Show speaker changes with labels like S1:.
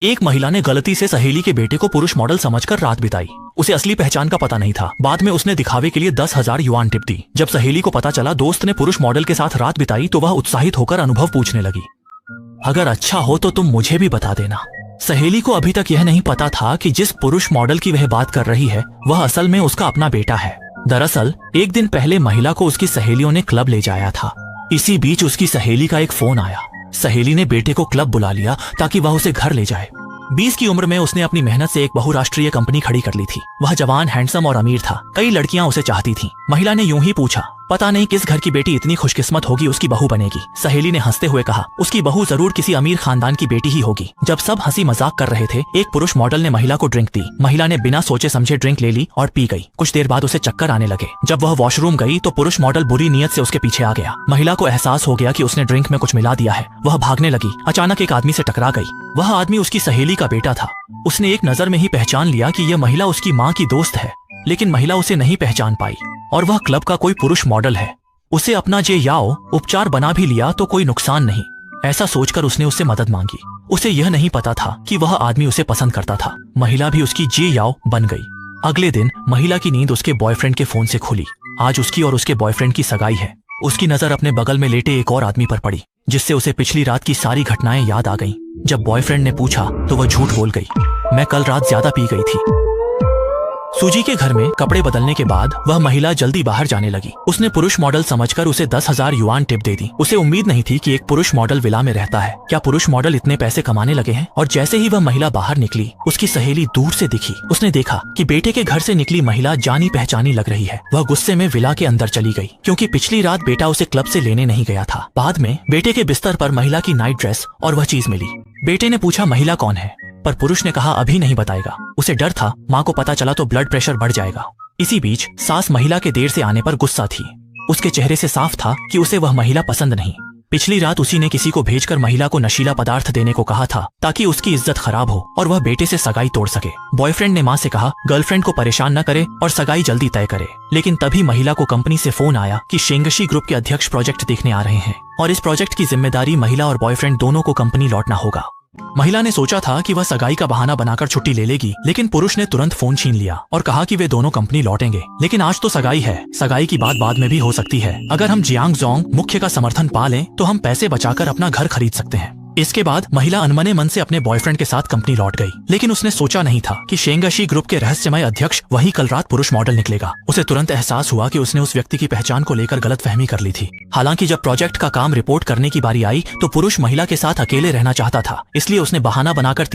S1: एक महिला ने गलती से सहेली के बेटे को पुरुष मॉडल समझकर रात बिताई। उसे असली पहचान का पता नहीं था। बाद में उसने दिखावे के लिए 10,000 युआन टिप दी। जब सहेली को पता चला दोस्त ने पुरुष मॉडल के साथ रात बिताई तो वह उत्साहित होकर अनुभव पूछने लगी। अगर अच्छा हो तो तुम मुझे भी बता देना। सहेली को अभी तक यह नहीं पता था कि जिस पुरुष मॉडल की वह बात कर रही है वह असल में उसका अपना बेटा है। दरअसल एक दिन पहले महिला को उसकी सहेलियों ने क्लब ले जाया था। इसी बीच उसकी सहेली का एक फोन आया। सहेली ने बेटे को क्लब बुला लिया ताकि वह उसे घर ले जाए। 20 की उम्र में उसने अपनी मेहनत से एक बहुराष्ट्रीय कंपनी खड़ी कर ली थी। वह जवान, हैंडसम और अमीर था। कई लड़कियां उसे चाहती थीं। महिला ने यूं ही पूछा, पता नहीं किस घर की बेटी इतनी खुशकिस्मत होगी उसकी बहू बनेगी। सहेली ने हंसते हुए कहा, उसकी बहू जरूर किसी अमीर खानदान की बेटी ही होगी। जब सब हंसी मजाक कर रहे थे एक पुरुष मॉडल ने महिला को ड्रिंक दी। महिला ने बिना सोचे समझे ड्रिंक ले ली और पी गई। कुछ देर बाद उसे चक्कर आने लगे। जब वह वॉशरूम गई तो पुरुष मॉडल बुरी नीयत से उसके पीछे आ गया। महिला को एहसास हो गया कि उसने ड्रिंक में कुछ मिला दिया है। वह भागने लगी। अचानक एक आदमी से टकरा गई। वह आदमी उसकी सहेली का बेटा था। उसने एक नजर में ही पहचान लिया कि यह महिला उसकी माँ की दोस्त है, लेकिन महिला उसे नहीं पहचान पाई और वह क्लब का कोई पुरुष मॉडल है। उसे अपना जे याओ उपचार बना भी लिया तो कोई नुकसान नहीं, ऐसा सोचकर उसने उससे मदद मांगी। उसे यह नहीं पता था कि वह आदमी उसे पसंद करता था। महिला भी उसकी जे याओ बन गई। अगले दिन महिला की नींद उसके बॉयफ्रेंड के फोन से खुली। आज उसकी और उसके बॉयफ्रेंड की सगाई है। उसकी नजर अपने बगल में लेटे एक और आदमी पर पड़ी, जिससे उसे पिछली रात की सारी घटनाएं याद आ गईं। जब बॉयफ्रेंड ने पूछा तो वह झूठ बोल गई, मैं कल रात ज्यादा पी गई थी। सूजी के घर में कपड़े बदलने के बाद वह महिला जल्दी बाहर जाने लगी। उसने पुरुष मॉडल समझकर उसे 10,000 युआन टिप दे दी। उसे उम्मीद नहीं थी कि एक पुरुष मॉडल विला में रहता है। क्या पुरुष मॉडल इतने पैसे कमाने लगे हैं? और जैसे ही वह महिला बाहर निकली उसकी सहेली दूर से दिखी। उसने देखा कि बेटे के घर से निकली महिला जानी पहचानी लग रही है। वह गुस्से में विला के अंदर चली गई क्योंकि पिछली रात बेटा उसे क्लब से लेने नहीं गया था। बाद में बेटे के बिस्तर पर महिला की नाइट ड्रेस और वह चीज मिली। बेटे ने पूछा महिला कौन है, पर पुरुष ने कहा अभी नहीं बताएगा। उसे डर था माँ को पता चला तो ब्लड प्रेशर बढ़ जाएगा। इसी बीच सास महिला के देर से आने पर गुस्सा थी। उसके चेहरे से साफ था कि उसे वह महिला पसंद नहीं। पिछली रात उसी ने किसी को भेजकर महिला को नशीला पदार्थ देने को कहा था ताकि उसकी इज्जत खराब हो और वह बेटे से सगाई तोड़ सके। बॉयफ्रेंड ने माँ से कहा गर्लफ्रेंड को परेशान न करे और सगाई जल्दी तय करे। लेकिन तभी महिला को कंपनी से फोन आया कि शेंगशी ग्रुप के अध्यक्ष प्रोजेक्ट देखने आ रहे हैं और इस प्रोजेक्ट की जिम्मेदारी महिला और बॉयफ्रेंड दोनों को कंपनी लौटना होगा। महिला ने सोचा था कि वह सगाई का बहाना बनाकर छुट्टी ले लेगी, लेकिन पुरुष ने तुरंत फोन छीन लिया और कहा कि वे दोनों कंपनी लौटेंगे। लेकिन आज तो सगाई है, सगाई की बात बाद में भी हो सकती है। अगर हम जियांग जोंग मुख्य का समर्थन पा लें तो हम पैसे बचाकर अपना घर खरीद सकते हैं। इसके बाद महिला अनमने मन से अपने बॉयफ्रेंड के साथ कंपनी लौट गई। लेकिन उसने सोचा नहीं था कि शेंगशी ग्रुप के रहस्यमय अध्यक्ष वही कल रात पुरुष मॉडल निकलेगा। उसे तुरंत एहसास हुआ कि उसने उस व्यक्ति की पहचान को लेकर गलतफहमी कर ली थी। हालांकि जब प्रोजेक्ट का काम रिपोर्ट करने की बारी आई तो पुरुष महिला के साथ अकेले रहना चाहता था, इसलिए उसने बहाना बनाकर